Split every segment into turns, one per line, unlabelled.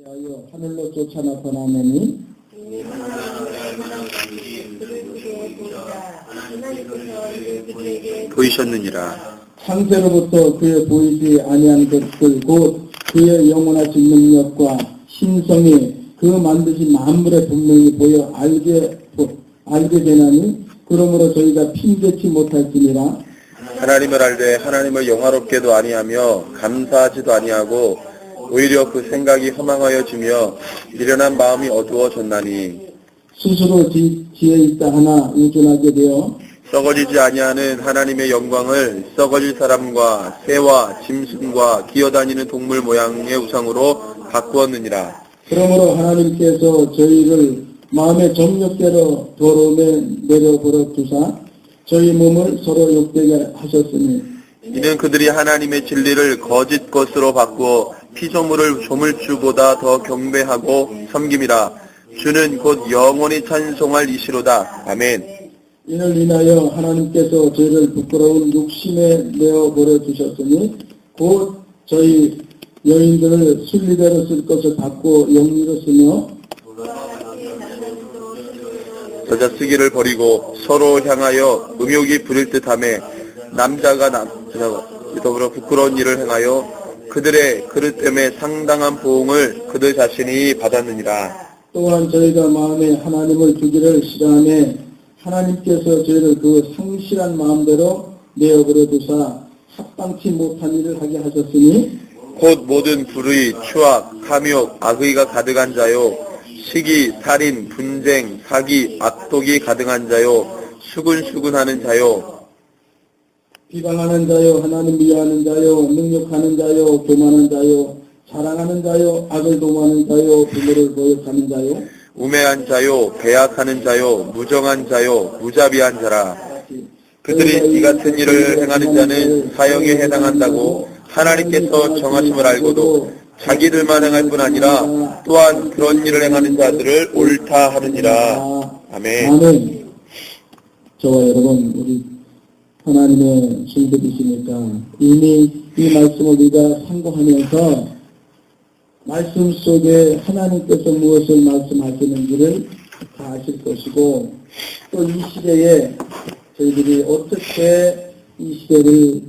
하여 하늘로 쫓아 나타나매니
보이셨느니라.
창세로부터 그의 보이지 아니한 것들 곧 그의 영원하신 능력과 신성이 그 만드신 만물에 분명히 보여 알게 되나니 그러므로 저희가 핑계치 못할지니라.
하나님을 알되 하나님을 영화롭게도 아니하며 감사하지도 아니하고 오히려 그 생각이 허망하여지며 미련한 마음이 어두워졌나니
스스로 지혜 있다 하나 우둔하게 되어
썩어지지 아니하는 하나님의 영광을 썩어질 사람과 새와 짐승과 기어다니는 동물 모양의 우상으로 바꾸었느니라.
그러므로 하나님께서 저희를 마음의 정욕대로 더러움에 내려버려 두사 저희 몸을 서로 욕되게 하셨으니
이는 그들이 하나님의 진리를 거짓 것으로 바꾸어 피조물을 조물주보다 더 경배하고 섬김이라. 주는 곧 영원히 찬송할 이시로다. 아멘.
이를 인하여 하나님께서 저희를 부끄러운 욕심에 내어버려 두셨으니 곧 저희 여인들을 순리대로 쓸 것을 바꾸어 영리로 쓰며
저자 쓰기를 버리고 서로 향하여 음욕이 부릴 듯하며 남자가 더불어 부끄러운 일을 행하여 그들의 그릇 때문에 상당한 보응을 그들 자신이 받았느니라.
또한 저희가 마음에 하나님을 두기를 싫어하며 하나님께서 저희를 그 성실한 마음대로 내어버려 두사 합당치 못한 일을 하게 하셨으니
곧 모든 불의, 추악, 탐욕, 악의가 가득한 자요 시기, 살인, 분쟁, 사기, 악독이 가득한 자요 수군수군하는 자요
비방하는 자요 하나님 미워하는 자요 능욕하는 자요 교만한 자요 자랑하는 자요 악을 도모하는 자요 부모를 모욕하는 자요
우매한 자요 배약하는 자요 무정한 자요 무자비한 자라. 그들이 이 같은 일을 행하는 자는 사형에 해당한다고 하나님께서 정하심을 알고도 자기들만 행할 뿐 아니라 또한 그런 일을 행하는 자들을 옳다 하느니라. 아멘.
아멘. 저와 여러분 우리 하나님의 성도이시니까 이미 이 말씀을 우리가 상고하면서 말씀 속에 하나님께서 무엇을 말씀하시는지를 다 아실 것이고 또 이 시대에 저희들이 어떻게 이 시대를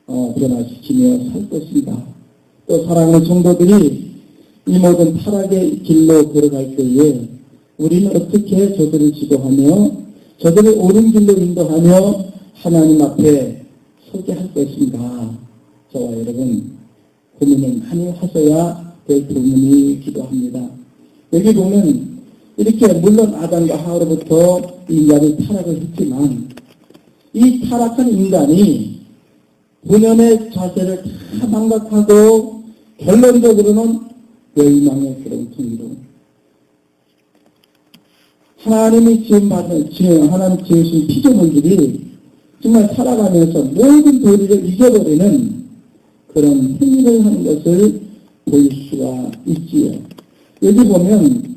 변화시키며 살 것인가. 또 사랑하는 성도들이 이 모든 타락의 길로 걸어갈 때에 우리는 어떻게 저들을 지도하며 저들을 옳은 길로 인도하며 하나님 앞에 서게 할 것인가. 저와 여러분 고민을 많이 하셔야 될 부분이 기도합니다. 여기 보면 이렇게 물론 아담과 하와로부터 인간이 타락을 했지만 이 타락한 인간이 본연의 자세를 다 망각하고 결론적으로는 멸망의 그런 통로 하나님이 하나님 지으신 피조물들이 정말 살아가면서 모든 도리를 잊어버리는 그런 행위를 하는 것을 보일 수가 있지요. 여기 보면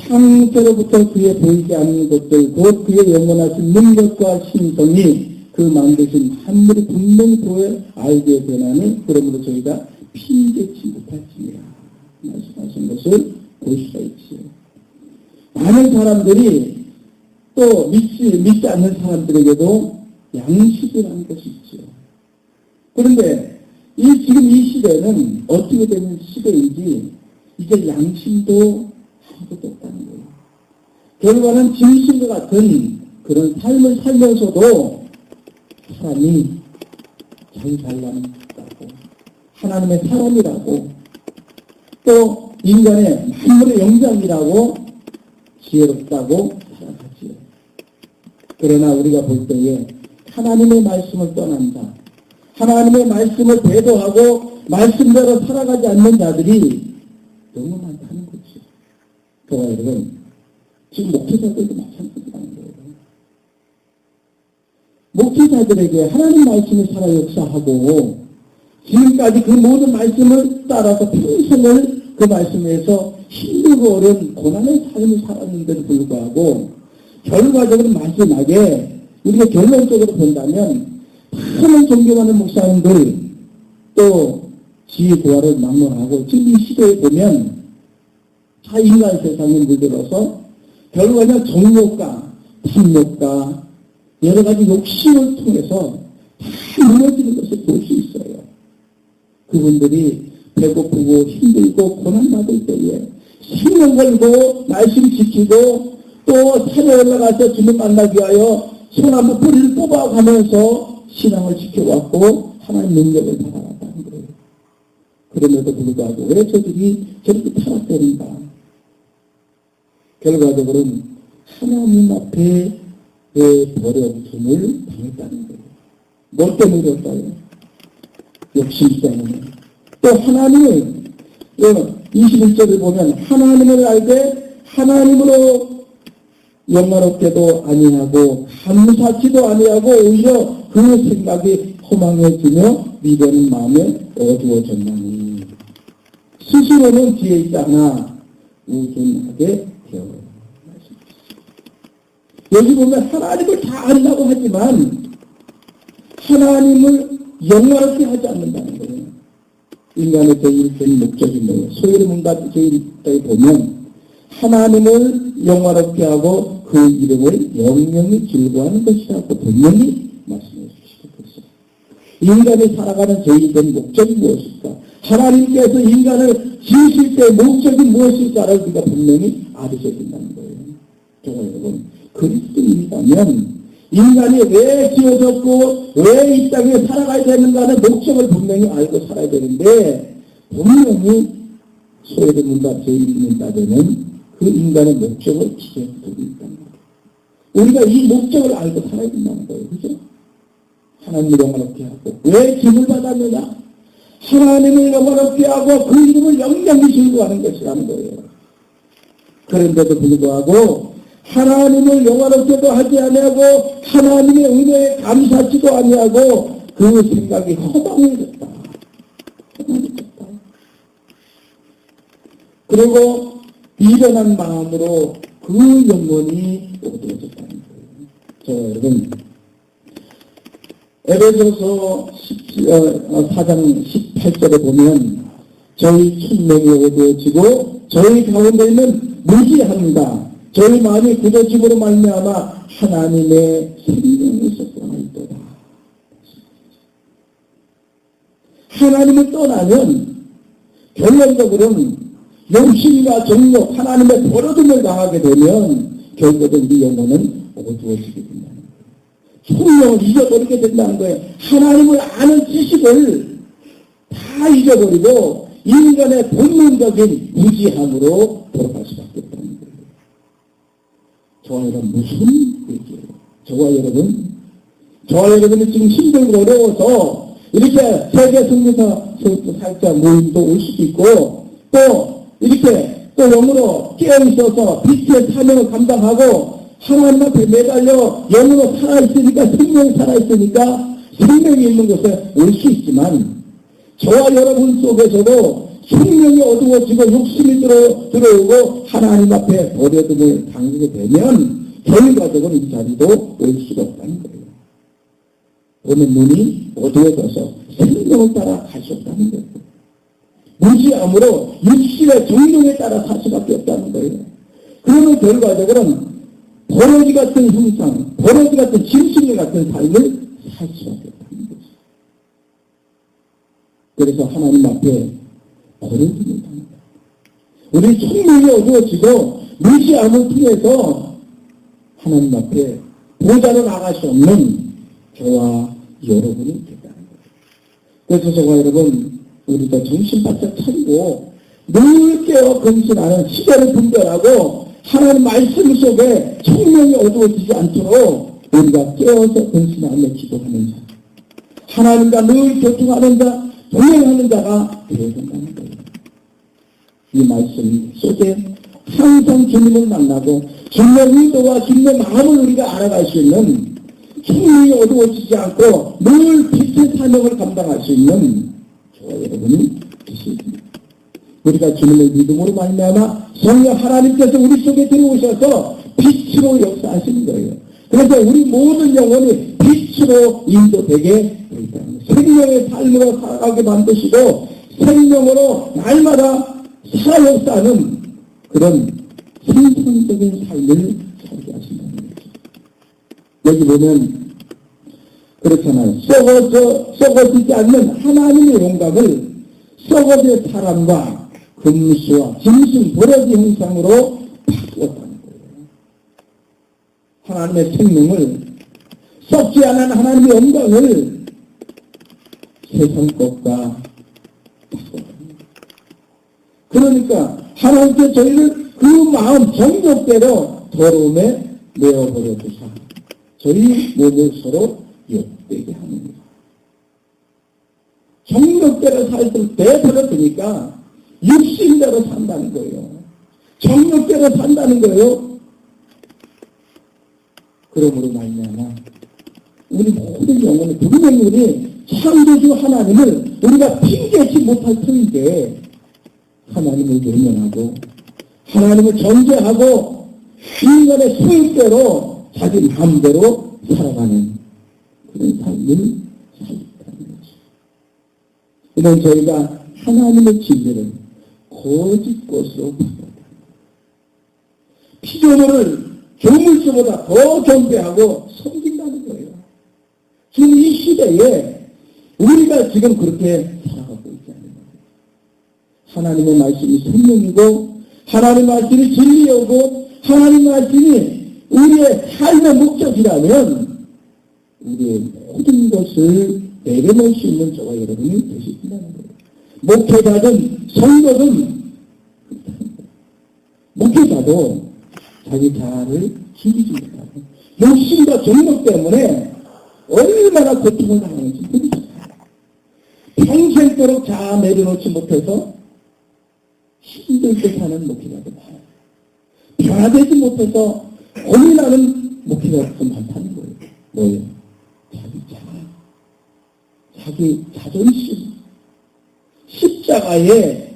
창세로부터 그의 보이지 않는 것들 곧 그의 영원하신 능력과 신성이 그 만드신 하늘이 분명히 보여 알게 되나니 그러므로 저희가 핑계치 못할지니라 말씀하신 것을 볼 수가 있지요. 많은 사람들이 또 믿지 않는 사람들에게도 양식이라는 것이 있지요. 그런데 지금 이 시대는 어떻게 되는 시대인지 이제 양심도 아무것도 없다는 거예요. 결과는 짐승과 같은 그런 삶을 살면서도 사람이 자기 잘나는 것이라고 하나님의 사람이라고 또 인간의 만물의 영장이라고 지혜롭다고 살아가지요. 그러나 우리가 볼 때에 하나님의 말씀을 떠난다. 하나님의 말씀을 배도하고 말씀대로 살아가지 않는 자들이 너무 많다는 거죠. 저와 여러분, 지금 목회자들도 마찬가지라는 거예요. 목회자들에게 하나님 말씀이 살아 역사하고 지금까지 그 모든 말씀을 따라서 평생을 그 말씀에서 힘들고 어려운 고난의 삶을 살았는데도 불구하고 결과적으로 마지막에 우리가 결론적으로 본다면 많은 존경하는 목사님들 또 지구화를 막론하고 지금 이 시대에 보면 자인간 세상에 물들어서 결국에는 정욕과 탐욕과 여러 가지 욕심을 통해서 다 무너지는 것을 볼 수 있어요. 그분들이 배고프고 힘들고 고난받을 때에 생명 걸고 말씀 지키고 또 산에 올라가서 주님 만나기 위하여 소나무 뿌리를 뽑아가면서 신앙을 지켜왔고 하나님 능력을 받아왔다는 거예요. 그럼에도 불구하고 왜 저들이 저렇게 타락되는가? 결과적으로는 하나님 앞에 버려둠을 당했다는 거예요. 뭘 때문에 그럴까요? 욕심 때문에. 또 하나님을 21절을 보면 하나님을 알되 하나님으로 영화롭게도 아니하고 감사치도 아니하고 오히려 그 생각이 허망해지며 미련한 마음에 어두워졌나니 스스로는 뒤에 있지 않아 우둔하게 되어. 여기 보면 하나님을 다 안다고 하지만 하나님을 영화롭게 하지 않는다는 거예요. 인간의 제일된 목적이 뭐예요? 소유의 문답 제일까지 보면 하나님을 영화롭게 하고 그 이름을 영영히 즐거워하는 것이라고 분명히 말씀해 주시고 있어요. 인간이 살아가는 제일된 목적이 무엇일까? 하나님께서 인간을 지으실 때 목적이 무엇일까를 우리가 분명히 알으셔야 된다는 거예요. 저와 여러분, 그리스도인이라면 인간이 왜 지어졌고 왜 이 땅에 살아가야 되는가는 목적을 분명히 알고 살아야 되는데 분명히 소외된 문답 제1문답에는 그 인간의 목적을 지켜두고 있다는 거예요. 우리가 이 목적을 알고 살아야 된다는 거예요. 그죠? 하나님을 영화롭게 하고 왜 짐을 받았느냐? 하나님을 영화롭게 하고 그 이름을 영영히 즐거워하는 것이라는 거예요. 그런데도 불구하고 하나님을 영화롭게도 하지 아니하고 하나님의 은혜에 감사치도 아니하고 그 생각이 허망해졌다. 그리고 미련한 마음으로 그 영혼이 어두워졌다는 거예요. 저 여러분 에베소서 4장 18절에 보면 저희 천명이 어두워지고 저희 가운데 있는 무지합니다. 저희 마음이 굳어짐으로 말미암아 하나님의 생명에서 떠나 있도다. 하나님을 떠나면 결론적으로는 욕심과 정욕, 하나님의 버려둠을 당하게 되면 결국은 우리 영혼은 어두워지게 된다는 거예요. 성령을 잊어버리게 된다는 거예요. 하나님을 아는 지식을 다 잊어버리고 인간의 본능적인 무지함으로 돌아갈 수밖에 없다는 거예요. 저와 여러분 무슨 얘기예요? 저와 여러분이 지금 힘들고 어려워서 이렇게 세계 승리사 살짝 모임도 올 수도 있고 또 이렇게 또 영으로 깨어있어서 빛의 사명을 감당하고 하나님 앞에 매달려 영으로 살아있으니까 생명이 살아있으니까 생명이 있는 곳에 올 수 있지만 저와 여러분 속에서도 생명이 어두워지고 욕심이 들어오고 하나님 앞에 버려둠을 당하게 되면 결과적으로 이 자리도 올 수가 없다는 거예요. 보면 눈이 어두워져서 생명을 따라 갈 수 없다는 거예요. 무지함으로 육신의 정령에 따라 살 수밖에 없다는 거예요. 그러면 결과적으로는 버러지 같은 형상, 버러지 같은 짐승 같은 삶을 살 수밖에 없다는 거죠. 그래서 하나님 앞에 버려지는 겁니다. 우리 생명이 어두워지고 무지함을 통해서 하나님 앞에 보좌로 나갈 수 없는 저와 여러분이 됐다는 거예요. 그래서 저와 여러분 우리가 정신 바짝 차리고 늘 깨어 근신하는 시대를 분별하고 하나님 말씀 속에 생명이 어두워지지 않도록 우리가 깨어서 근신하며 기도하는 자, 하나님과 늘 교통하는 자, 동행하는 자가 되어야 된다는 거예요. 이 말씀 속에 항상 주님을 만나고 주님의 의도와 주님의 마음을 우리가 알아갈 수 있는 생명이 어두워지지 않고 늘 빛의 사명을 감당할 수 있는 저와 여러분이 되십니다. 우리가 주님의 믿음으로 말미암아 성령 하나님께서 우리 속에 들어오셔서 빛으로 역사하시는 거예요. 그래서 우리 모든 영혼이 빛으로 인도되게 되어 있다는 거예요. 생명의 삶으로 살아가게 만드시고 생명으로 날마다 살아가는 그런 생산적인 삶을 살게 하신다는 거죠. 여기 보면 그렇잖아요. 썩어지지 않는 하나님의 영광을 썩어질 사람과 금수와 짐승, 버러지 형상으로 바꾸었다는 거예요. 하나님의 생명을 썩지 않은 하나님의 영광을 세상 것과 바꾸었다는 거예요. 그러니까 하나님께 저희를 그 마음 정욕대로 더러움에 내어버려 두사 저희 몸을 서로 욕되게 하는 거예요. 정욕대로 살을 내버려 두니까 육신대로 산다는 거예요. 정욕대로 산다는 거예요. 그러므로 말미암아 우리 모든 영혼의 분명히 우리 창조주 하나님을 우리가 핑계치 못할 터인데 하나님을 외면하고 하나님을 정죄하고 인간의 소욕대로 자기 마음대로 살아가는 그런 삶을 살겠다는 거죠. 이런 저희가 하나님의 진리를 거짓 것으로 바꿨다. 피조물을 조물주보다 더 경배하고 섬긴다는 거예요. 지금 이 시대에 우리가 지금 그렇게 살아가고 있지 않는 거예요. 하나님의 말씀이 생명이고 하나님의 말씀이 진리이고 하나님의 말씀이 우리의 삶의 목적이라면 우리의 모든 것을 내려놓을 수 있는 저와 여러분이 되신다는 거예요. 목회자든 성도든 목회자도 자기 자아를 죽이지 못하고 욕심과 정욕 때문에 얼마나 고통을 당하는지 모르겠어요. 평생도록 자아 내려놓지 못해서 힘들게 사는 목회자도 많아요. 변화되지 못해서 고민하는 목회자도 많다는 거예요. 뭐예요? 자기 자아, 자기 자존심, 십자가에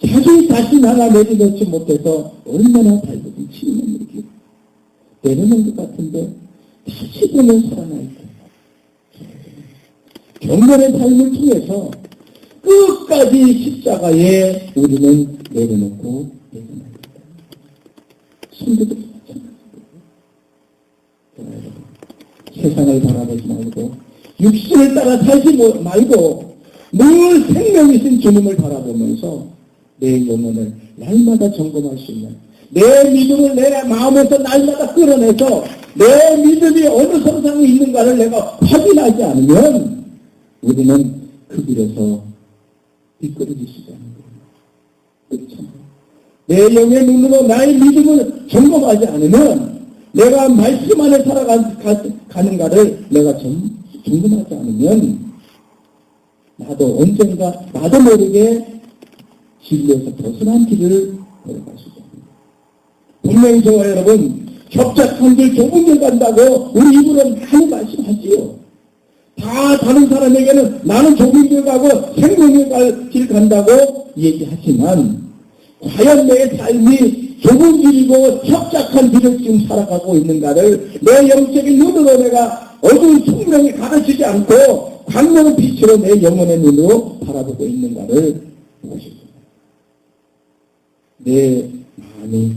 자기 자신 하나 내려놓지 못해서 얼마나 발버둥 치는 일이 내려놓은 것 같은데 다시 보면 살아나 있고 경건의 삶을 통해서 끝까지 십자가에 우리는 내려놓고 내려놔야 된다. 성도도 마찬가지입니다. 세상을 바라보지 말고 육신을 따라 살지 말고 늘 생명이신 주님을 바라보면서 내 영혼을 날마다 점검할 수 있는 내 믿음을 내 마음에서 날마다 끌어내서 내 믿음이 어느 선상에 있는가를 내가 확인하지 않으면 우리는 그 길에서 미끄러지시지 않는 거예요. 그렇잖아요. 내 영의 눈으로 나의 믿음을 점검하지 않으면 내가 말씀 안에 살아가는가를 내가 점검하지 않으면 나도 언젠가 나도 모르게 진리에서 벗어난 길을 걸어갈 수 있습니다. 분명히 저와 여러분 협착한 길 좁은 길 간다고 우리 입으로 많이 말씀하지요. 다 다른 사람에게는 나는 좁은 길 가고 생명의 길 간다고 얘기하지만 과연 내 삶이 좁은 길이고 협착한 길을 지금 살아가고 있는가를 내 영적인 눈으로 내가 어두운 숙명이 가르치지 않고 광명의 빛으로 내 영혼의 눈으로 바라보고 있는가를 보십니다. 내 마음이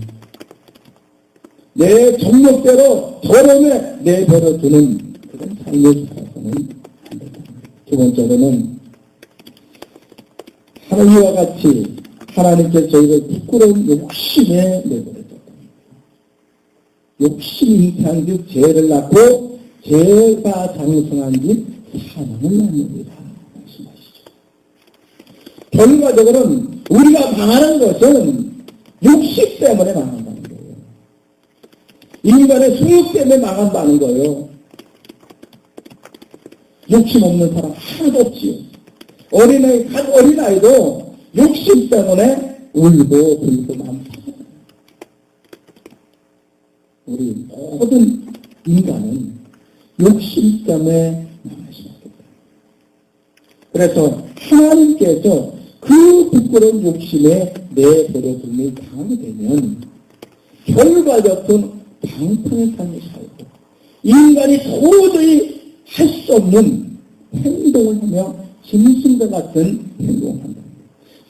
내 정욕대로 더러움에 내버려두는 그런 삶을 살아서는 안 된다. 두 번째로는 하나님과 같이 하나님께 저희를 부끄러운 욕심에 내버려뒀다. 욕심이 잉태한 즉 죄를 낳고 죄가 장성한 즉 사망을 낳느니라 말씀하시죠. 결과적으로는 우리가 망하는 것은 욕심 때문에 망한다는 거예요. 인간의 소욕 때문에 망한다는 거예요. 욕심 없는 사람 하나도 없지요. 어린아이도 욕심 때문에 울고 불고 마음 상해요. 우리 모든 인간은 욕심 때문에 망할 수밖에 없어요. 그래서 하나님께서 그 부끄러운 욕심에 내버려둠을 당하게 되면 결과적으로 방탕의 삶을 살고 인간이 도저히 할 수 없는 행동을 하며 짐승과 같은 행동을 한다.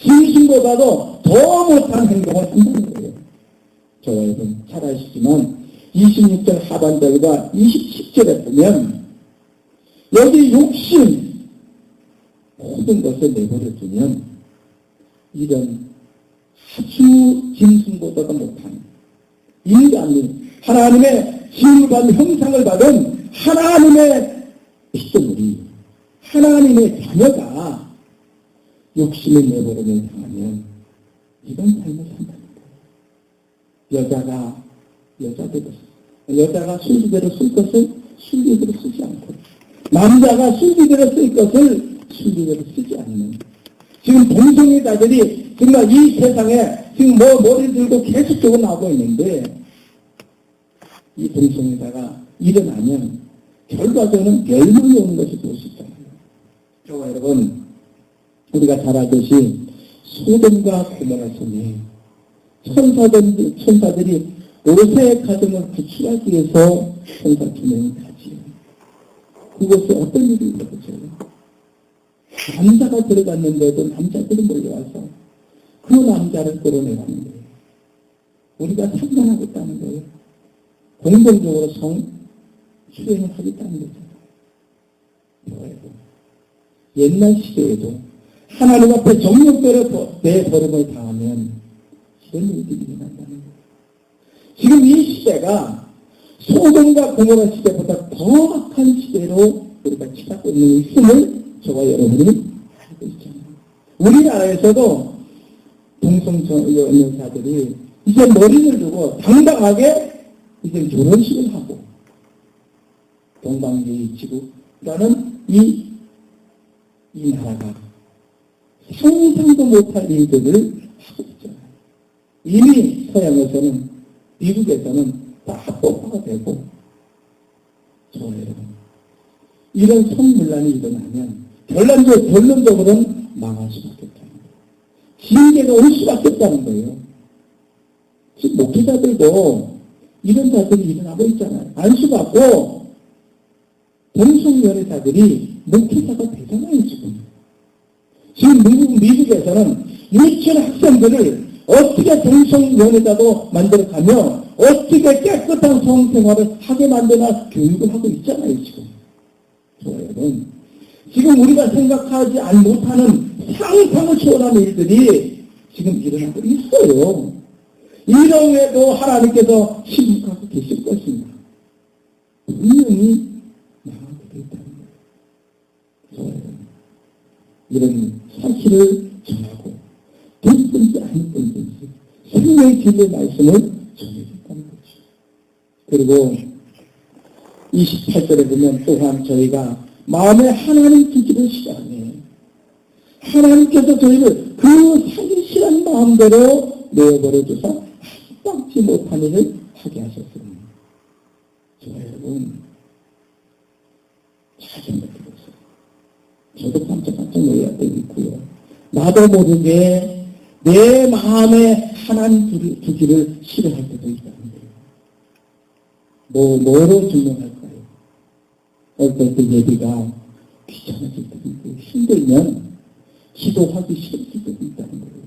짐승보다도 더 못한 행동을 한다는 거예요. 저와 여러분 잘 아시지만 26절 하반절과 27절에 보면 여기 욕심 모든 것을 내버려두면 이런 아주 짐승보다도 못한 인간이 하나님의 지음을 받은 형상을 받은 하나님의 피조물이 하나님의 자녀가 욕심을 내버리며 당하면 이건 삶을 산다는 거예요. 여자가 순리대로 쓸 것을 순리대로 쓰지 않고 남자가 순리대로 쓸 것을 순리대로 쓰지 않는 지금 동성애자들이 정말 이 세상에 지금 머리 들고 계속적으로 나오고 있는데 이 동성애자가 일어나면 결과적으로는 멸망이 오는 것이 볼 수 있잖아요. 저와 여러분 우리가 잘 알듯이 소돔과 고모라 성에 천사들이 롯의 가정을 구출하기 위해서 천사 2명이 가지요. 그것이 어떤 일이 있었죠? 남자가 들어갔는데도 남자들이 몰려와서 그 남자를 끌어내라는 거예요. 우리가 상관하고 있다는 거예요. 공동적으로 수행을 하겠다는 거잖아요. 옛날 시대에도 하나님 앞에 정욕대로 내버림을 당하면 이런 일들이 일어난다는 거예요. 지금 이 시대가 소돔과 고모라 시대보다 더 악한 시대로 우리가 치닫고 있음을 저와 여러분이 알고 있잖아요. 우리나라에서도 동성연애자들이 이제 머리를 두고 당당하게 이제 결혼식을 하고 동방예의지구라는 이 나라가 상상도 못할 일들을 하고 있잖아요. 이미 서양에서는 미국에서는 다 합법화가 되고 저와 여러분 이런 성문란이 일어나면 결론적으로는 망할 수밖에 없다는 거예요. 징계가 올 수밖에 없다는 거예요. 지금 목회자들도 이런 자들이 일어나고 있잖아요. 안수받고 동성연애자들이 목회자가 되잖아요. 지금 미국에서는 유치원 학생들을 어떻게 동성연애자도 만들어가며 어떻게 깨끗한 성생활을 하게 만드나 교육을 하고 있잖아요. 여러분 지금 우리가 생각하지 못하는 상상을 초월하는 일들이 지금 일어나고 있어요. 이러해도 하나님께서 심각하고 계실 것입니다. 분명히 망하게 되어 있다는 거예요. 이런 사실을 전하고 듣든지 안 듣든지 생명의 진리의 말씀을 전해줬다는 거죠. 그리고 28절에 보면 또한 저희가 마음에 하나님 뜻을 시작해 하나님께서 저희를 그 상실한 마음대로 내어버려줘서 깜빡지 못한 일을 하게 하셨습니다. 저와 여러분 잘 생각해보세요. 저도 깜짝깜짝 놀랄 때 있고요. 나도 모르게 내 마음에 하나님 두기를 싫어할 때도 있다는 거예요. 뭐로 증명할까요? 어떨 때 예비가 귀찮아질 때도 있고 힘들면 기도하기 싫을 때도 있다는 거예요.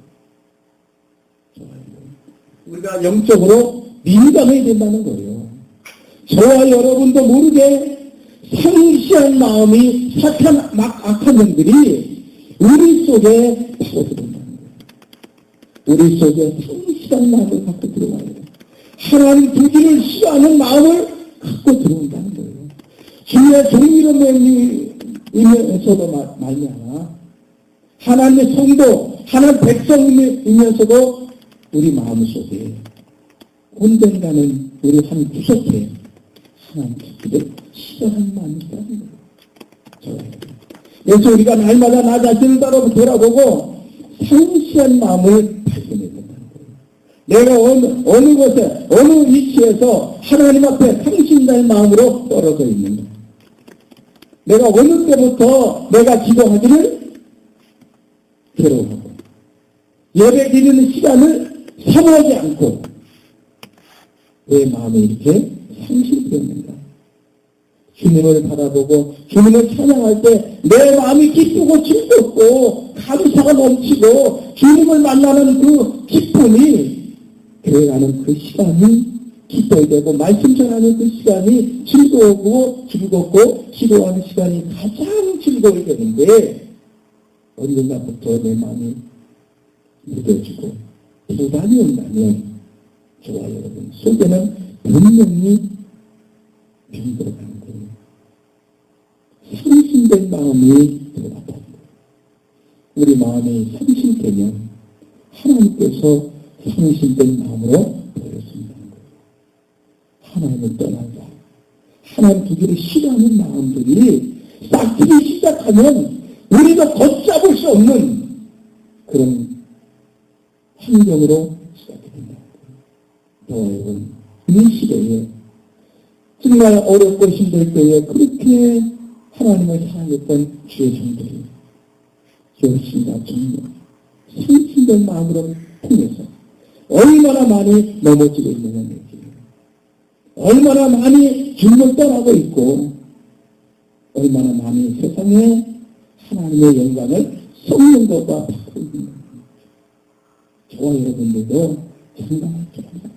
우리가 영적으로 민감해야 된다는 거예요. 저와 여러분도 모르게 상시한 마음이 악한 영들이 우리 속에 파고들어온다는 거예요. 우리 속에 상시한 마음을 갖고 들어와요. 하나님 두기를 싫어하는 마음을 갖고 들어온다는 거예요. 주의 종이로 면이면서도 말미암아 하나님의 성도, 하나님 백성이면서도 우리 마음속에 언젠가는 우리 한 구석에 하나님 두기를 싫어하는 마음이 있다는 거예요. 그래서 우리가 날마다 나 자신을 돌아보고 상시한 마음을 발견해야 된다는 거예요. 내가 어느 곳에, 어느 위치에서 하나님 앞에 상신된 마음으로 떨어져 있는가. 내가 어느 때부터 내가 기도하기를 괴로워하고 예배 드리는 시간을 사모하지 않고 내 마음이 이렇게 상실되었는가. 주님을 바라보고 주님을 찬양할 때 내 마음이 기쁘고 즐겁고 감사가 넘치고 주님을 만나는 그 기쁨이 교회 가는 그 시간이 기뻐야 되고 말씀 전하는 그 시간이 즐겁고 기도하는 시간이 가장 즐거워야 되는데 언젠가부터 내 마음이 무뎌지고 부담이 온다면 저와 여러분 속에는 분명히 병들어가는 거예요. 상심된 마음이 들어갔다는 거예요. 우리 마음이 상심되면 하나님께서 상심된 마음으로 버려준다는 거예요. 하나님을 떠난다. 하나님 두기를 싫어하는 마음들이 싹트기 시작하면 우리도 걷잡을 수 없는 그런 환경으로 시작이 된다. 저와 여러분, 이 시대에 정말 어렵고 힘들 때에 그렇게 하나님을 향했던 주의 종들이 열심과 정력, 상심된 마음으로 통해서 얼마나 많이 넘어지고 있느냐 얘기예요. 얼마나 많이 주님을 떠나고 있고 얼마나 많이 세상에 하나님의 영광을 썩는 것과 받고 있는 겁니다. 저와 여러분들도 장담할 줄 압니다.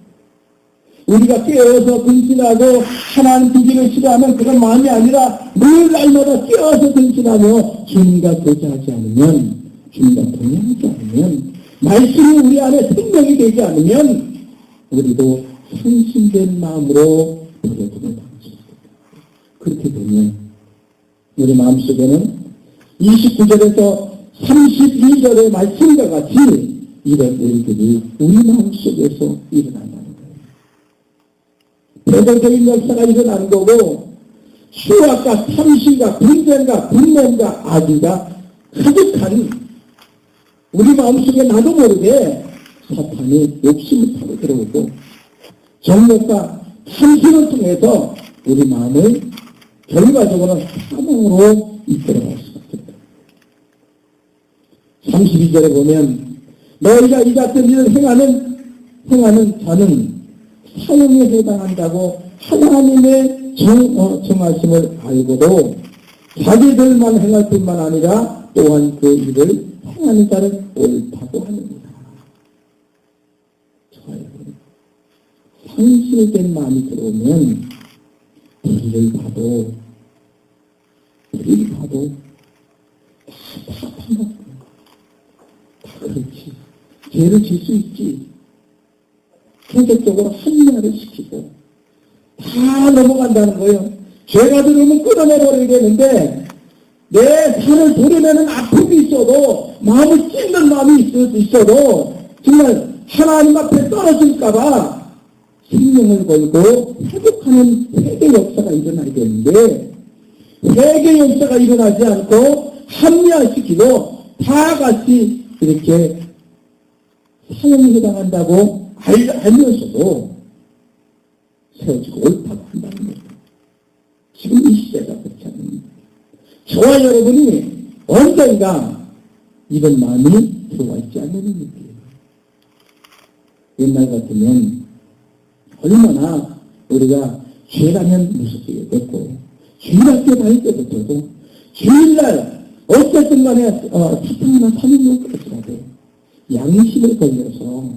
우리가 깨어서 근신하고 하나님 두기를 싫어하는 그런 마음이 아니라 늘 날마다 깨어서 근신하며 주님과 교제하지 않으면, 주님과 동행하지 않으면, 말씀이 우리 안에 생명이 되지 않으면 우리도 상심된 마음으로 버려두는 방식입니다. 그렇게 되면 우리 마음속에는 29절에서 32절의 말씀과 같이 이런 일들이 우리 마음속에서 일어난다는 거예요. 배경적인 역사가 일어나는 거고 수학과 탐심과 분쟁과 분노과 악의가 가득한 우리 마음속에 나도 모르게 사탄이 욕심을 타고 들어오고 정욕과 탐심을 통해서 우리 마음을 결과적으로 사망으로 이끌어갈 수밖에 없다. 32절에 보면 너희가 이 같은 일을 행하는 자는 사형에 해당한다고 하나님의 정하심을 알고도 자기들만 행할 뿐만 아니라 또한 그 일을 행하는 자는 옳다고 합니다. 상실된 마음이 들어오면 불을 봐도 다 판단해. 다 그렇지. 죄를 질 수 있지. 계속적으로 합리화를 시키고 다 넘어간다는 거예요. 죄가 들어오면 끊어내버려야 되는데 내 산을 도려내는 아픔이 있어도 마음을 찢는 마음이 있어도 정말 하나님 앞에 떨어질까봐 생명을 걸고 회복하는 회개 역사가 일어나야 되는데 회개 역사가 일어나지 않고 합리화시키고 다 같이 이렇게 사형에 해당한다고 알면서도 세워지고 옳다고 한다는 거예요. 지금 이 시대가 그렇지 않습니다. 저와 여러분이 언젠가 이런 마음이 들어와 있지 않는 일이에요. 옛날 같으면 얼마나 우리가 죄라면 무섭게 됐고 주일학교 다닐 때부터도 주일날 어쨌든 간에 사탕하나 사는 것까지라도 양심을 걸려서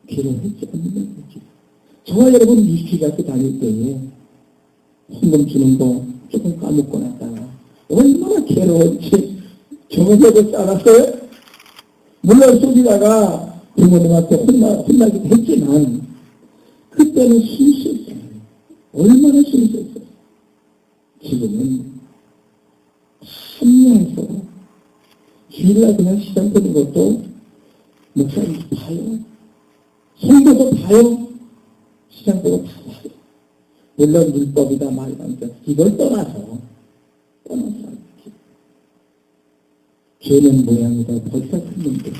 귀를 했지 않는 거지. 저와 여러분 유치학교 다닐 때에 헌금 주는 거 조금 까먹고 났다가 얼마나 괴로웠지. 저녁에 싸놨어요? 물론 속이다가 부모님한테 혼나기도 했지만 그때는 순수했어요. 얼마나 순수했어요. 지금은 합리화해서 주일날 그냥 시장 보는 것도 목사님도 봐요. 성도도 봐요. 시장 보고 다 봐요. 물론 율법이다 말이다. 이걸 떠나서 죄는 모양이다 벌써 했는데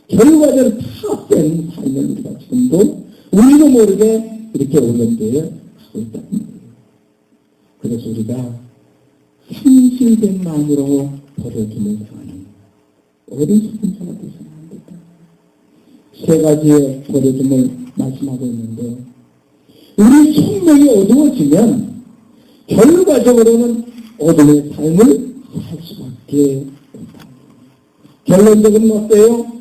결과적으로 다 뺀 삶을 우리가 지금도 우리도 모르게 이렇게 오염되어 가고 있다는 거예요. 그래서 우리가 상실된 마음으로 버려두는 상황이 어리석은 자가 되서는 안 된다. 세 가지의 버려둠을 말씀하고 있는데 우리 생명이 어두워지면 결과적으로는 어둠의 삶을 살 수밖에 없다. 결론적으로는 어때요?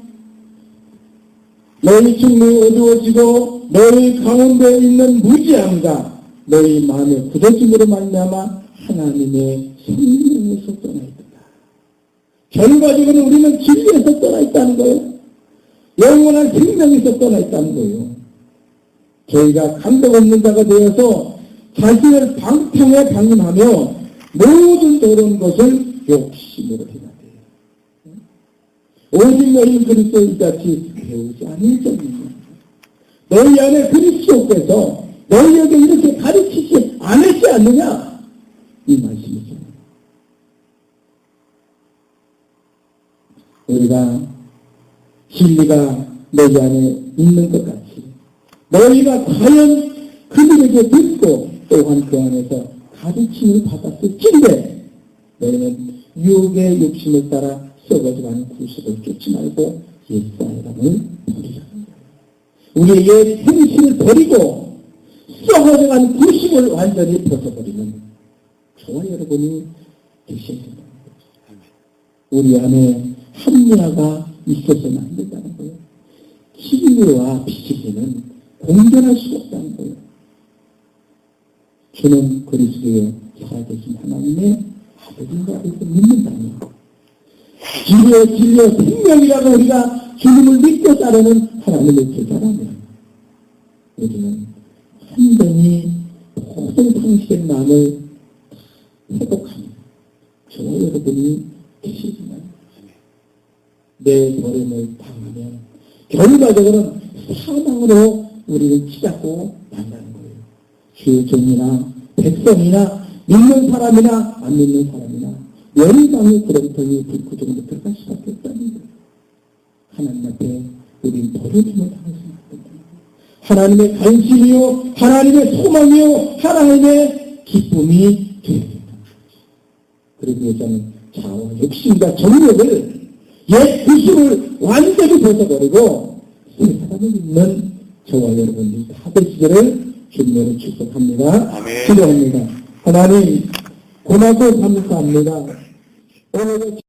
너희 충분히 어두워지고 너희 가운데 있는 무지함과 너희 마음의 굳어짐으로 말미암아 하나님의 생명에서 떠나 있다. 결과적으로 우리는 진리에서 떠나 있다는 거예요. 영원한 생명에서 떠나 있다는 거예요. 저희가 감동 없는 자가 되어서 자신을 방탕에 방임하며 모든 더러운 것을 욕심으로 해야 돼요. 오직 너희 그리스도 이같이 배우지 않을 점이죠. 너희 안에 그리스도께서 너희에게 이렇게 가르치지 않았지 않느냐? 이 말씀이죠. 우리가 진리가 너희 안에 있는 것 같이 너희가 과연 그들에게 듣고 또한 그 안에서 가르침을 받았을진데 너희는 유혹의 욕심을 따라 썩어져가는 구습을 쫓지 말고 옛사람을 버리라. 우리의 옛 행실을 버리고 썩어져가는 구습을 완전히 벗어버리는 저와 여러분이 되셔야 된다는 거죠. 우리 안에 합리화가 있어서는 안 된다는 거예요. 진리와 비치기는 공존할 수가 없다는 거예요. 주는 그리스도의 살아계신 하나님의 아들인가 이렇게 믿는다면 진리의 생명이라고 우리가 주님을 믿고 따르는 하나님의 제자라면 우리는 완전히 모든 상실의 마음을 회복하는 저와 여러분이 계시지만 내 버림을 당하면 결과적으로는 사망으로 우리를 치닫고 만나는 거예요. 주의 종이나 백성이나 믿는 사람이나 안 믿는 사람이나 열방의 구렁텅이 불구덩이로 들어갈 수밖에 없다는 거예요. 하나님 앞에 우리는 버려짐을 당해서는 안 된다. 하나님의 관심이요 하나님의 소망이요 하나님의 기쁨이 되어야 된다. 그리고 여자는 자아와 욕심과 정욕을 옛 구심을 완전히 벗어버리고 새 사람을 믿는 저와 여러분들이 다 되시기를 주님으로 축복합니다.
아멘.
기도합니다. 하나님 고맙고 감사합니다. 오늘도